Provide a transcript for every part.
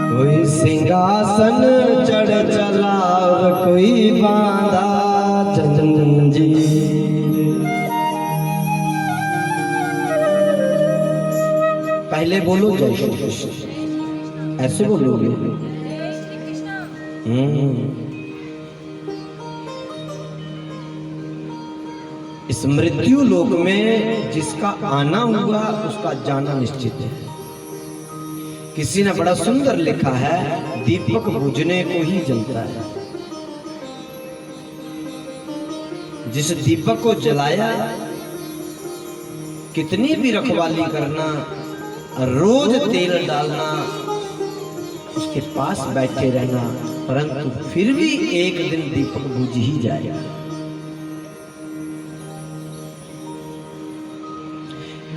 कोई सिंहासन चढ़ चला और कोई बांधा जंजीर। पहले बोलो जय श्री कृष्ण, ऐसे बोलोगे। इस मृत्यु लोक में जिसका आना हुआ उसका जाना निश्चित है। किसी ने बड़ा सुंदर लिखा है, दीपक बुझने को ही जलता है। जिस दीपक को जलाया, कितनी भी रखवाली करना, रोज तेल डालना, उसके पास बैठे रहना, परंतु फिर भी एक दिन दीपक बुझ ही जाएगा।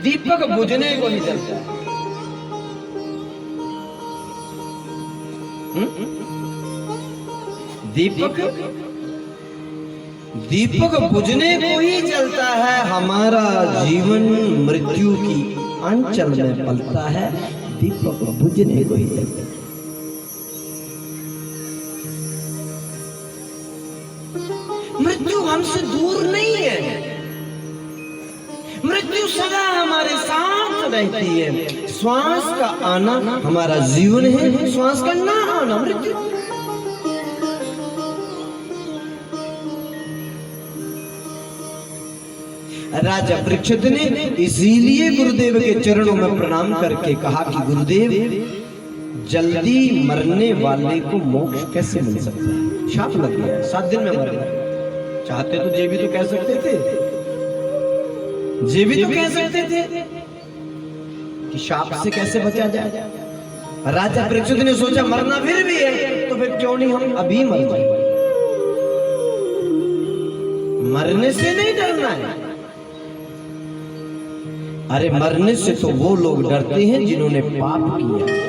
दीपक बुझने को ही जलता है। दीपक बुझने को ही जलता है। हमारा जीवन मृत्यु की अंचल में पलता है, दीपक बुझने को ही जलता है। मृत्यु हमसे दूर नहीं है, मृत्यु सदा हमारे साथ रहती है। श्वास का आना हमारा जीवन है, श्वास का ना आना मृत्यु। राजा परीक्षित ने इसीलिए गुरुदेव के चरणों में प्रणाम करके कहा कि गुरुदेव, जल्दी मरने वाले को मोक्ष कैसे मिल सकता है? शाप लग गया, 7 दिन में मर गया। चाहते तो ये भी तो कह सकते थे, ये भी तो कह सकते थे कि शाप से कैसे बचा जाए। राजा परीक्षित ने सोचा मरना फिर भी है, तो फिर क्यों नहीं हम अभी मर जाए। मरने से नहीं डरना है। अरे मरने से तो वो लोग डरते हैं जिन्होंने पाप किया।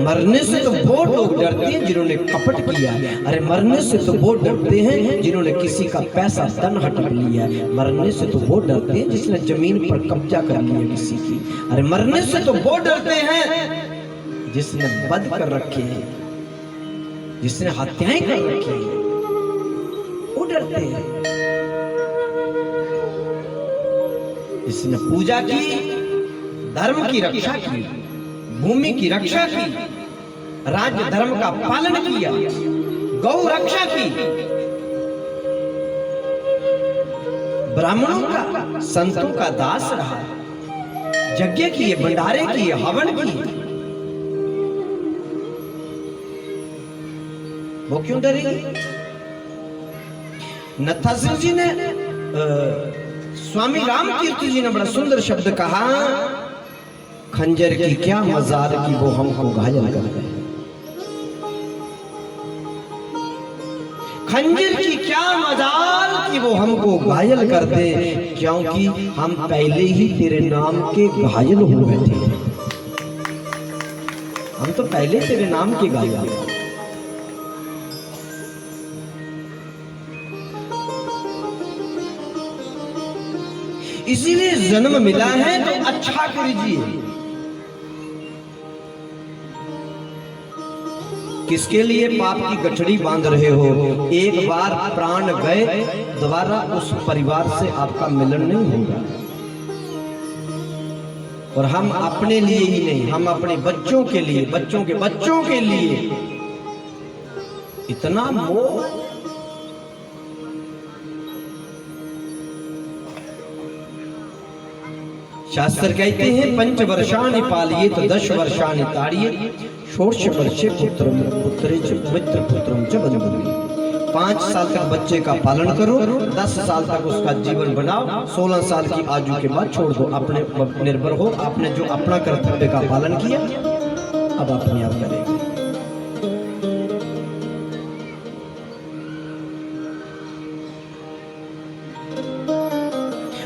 मरने से तो वो लोग डरते हैं जिन्होंने कपट किया। अरे मरने से तो वो डरते हैं जिन्होंने किसी का पैसा धन हड़प लिया। मरने से तो वो डरते हैं जिसने जमीन पर कब्जा कर लिया किसी की। अरे मरने से तो वो डरते हैं जिसने बद कर रखे हैं, जिसने हत्याएं कर रखी हैं, वो डरते हैं। जिसने पूजा की, धर्म की रक्षा की, भूमि की रक्षा की, राज्य धर्म का पालन किया, गौ रक्षा की, ब्राह्मणों का, संतों का दास रहा, यज्ञ किए, भंडारे किए, हवन किए, वो क्यों डरेगी? नथासिंह जी ने स्वामी रामतीर्थ जी ने बड़ा सुंदर शब्द कहा, खंजर की क्या मजाल की वो हमको घायल कर गए। खंजर की क्या मजाल की वो हमको घायल कर दे, क्योंकि हम पहले ही तेरे नाम के घायल हो बैठे थे। हम तो पहले तेरे नाम के घायल। इसीलिए जन्म मिला है तो अच्छा कीजिए। किसके लिए पाप की गठड़ी बांध रहे हो? एक बार प्राण गए, दोबारा उस परिवार से आपका मिलन नहीं होगा। और हम अपने लिए ही नहीं, हम अपने बच्चों के लिए, बच्चों के बच्चों के लिए इतना मोह। शास्त्र कहते हैं, 5 वर्षाणि पालिये तो 10 वर्षाणि ताड़िये, षोडश वर्षे पुत्रम पुत्रे च मित्र पुत्रम च बंधुवे। 5 साल तक बच्चे का पालन करो, 10 साल तक उसका जीवन बनाओ, 16 साल की आयु के बाद छोड़ दो। अपने निर्भर हो। आपने जो अपना कर्तव्य का पालन किया, अब अपने आप करेंगे।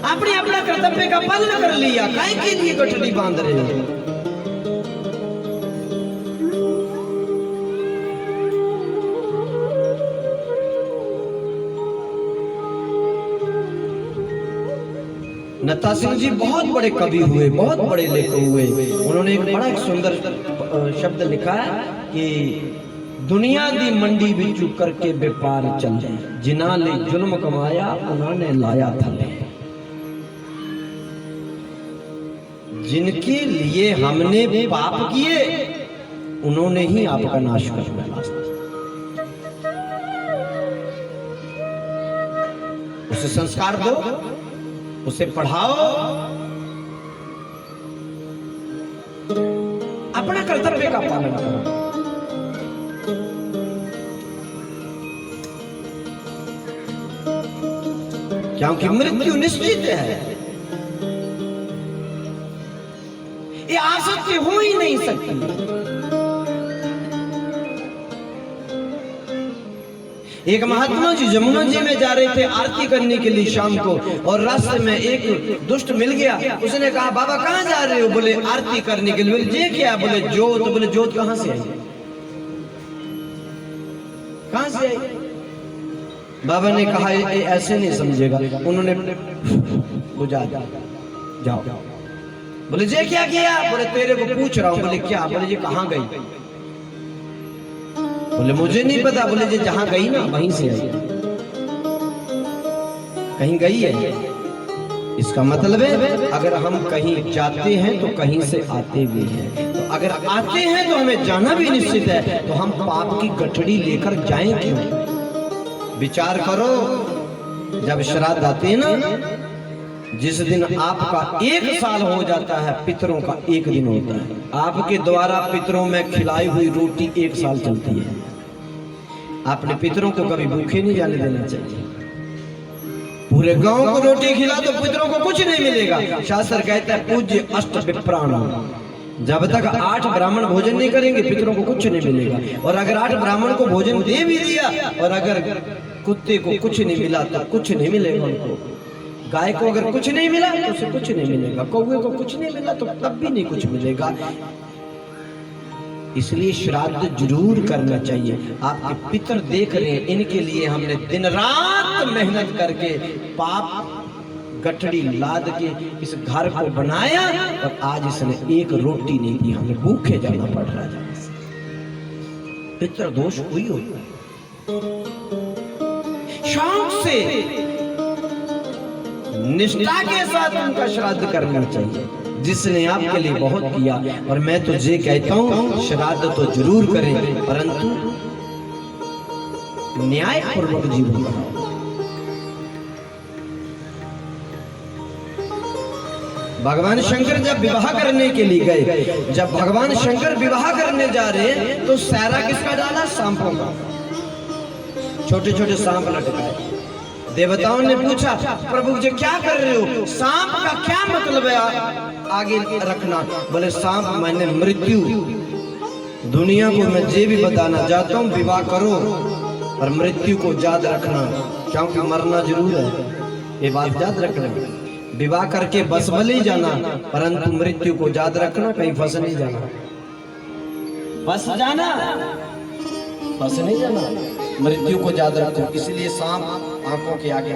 आपने अपना कर्तव्य का पालन कर लिया, काहे के लिए गठड़ी बांध रहे हो? नत्था सिंह जी बहुत बड़े कवि हुए, बहुत बड़े लेखक हुए। उन्होंने एक बड़ा एक सुंदर शब्द लिखा है कि दुनिया दी मंडी बिचू करके व्यापार चले, जिन्हां ले जुल्म कमाया उन्होंने लाया थले। जिनके लिए हमने पाप किए उन्होंने ही आपका नाश करना रास्ता। उसे संस्कार दो, उसे पढ़ाओ, अपना कर्तव्य का पालन करो। क्योंकि मृत्यु निश्चित है, ये आसक्ति हो ही नहीं सकती। एक महात्मा जी जमुना जी में जा रहे थे आरती करने के लिए शाम को, और रास्ते में एक दुष्ट मिल गया। उसने कहा बाबा कहाँ जा रहे हो? बोले आरती करने के लिए। बोले ये क्या? बोले जोत। बोले जोत कहाँ से आई? कहाँ से आई? बाबा ने कहा ये ऐसे नहीं समझेगा। उन्होंने बुझा दिया, जाओ। बोले ये क्या किया? बोले तेरे को पूछ रहा हूँ। बोले क्या? बोले ये कहाँ गई? बोले मुझे नहीं पता। बोले ये जहां गई ना वहीं से आई, कहीं गई है। इसका मतलब है अगर हम कहीं जाते हैं तो कहीं से आते भी हैं, तो अगर आते हैं तो हमें जाना भी निश्चित है, तो हम पाप की गठड़ी लेकर जाएं क्यों? विचार करो, जब श्राद्ध आते हैं ना, जिस दिन आपका 1 साल हो जाता है, पितरों का 1 दिन होता है। आपके द्वारा पितरों में खिलाई हुई रोटी 1 साल चलती है। आपने पितरों को कभी भूखे नहीं जाने देना चाहिए। पूरे गांव को रोटी खिला तो पितरों को कुछ नहीं मिलेगा। शास्त्र कहता है पूज्य अष्ट विप्राण, जब तक 8 ब्राह्मण भोजन नहीं करेंगे पितरों को कुछ नहीं मिलेगा। और अगर 8 ब्राह्मण को भोजन दे भी दिया और अगर कुत्ते को कुछ नहीं मिला तो कुछ नहीं मिलेगा उनको। गाय को अगर कुछ नहीं मिला तो उसे कुछ नहीं मिलेगा, कौवे को कुछ नहीं मिला तो तब भी नहीं कुछ मिलेगा। इसलिए श्राद्ध जरूर करना चाहिए। आपके पितर देख रहे हैं, इनके लिए हमने दिन रात मेहनत करके पाप गठड़ी लाद के इस घर को बनाया, और आज इसने 1 रोटी नहीं दी, हमें भूखे जाना पड़ रहा है। पितर दोष हुई होता है। शौक से निष्ठा के साथ उनका श्राद्ध करना चाहिए, जिसने आपके लिए बहुत किया। और मैं तुझे कहता हूं श्राद्ध तो जरूर करें, परंतु न्याय पूर्वक जीवन बनाओ। भगवान शंकर जब विवाह करने के लिए गए, जब भगवान शंकर विवाह करने जा रहे तो सहरा किसका डाला? सांपों का। छोटे छोटे सांप लटकाए। देवताओं ने पूछा प्रभु जी क्या कर रहे हो? सांप का क्या मतलब है आगे रखना? बोले सांप माने मृत्यु। दुनिया को मैं ये भी बताना चाहता हूँ, विवाह करो और मृत्यु को याद रखना, क्योंकि मरना जरूर है, ये बात याद रखना। विवाह करके बस भले जाना, परंतु मृत्यु को याद रखना, कहीं फंस नहीं जाना। बस जाना, फंस नहीं जाना, मृत्यु को याद रखो। इसलिए सांप आंखों के आगे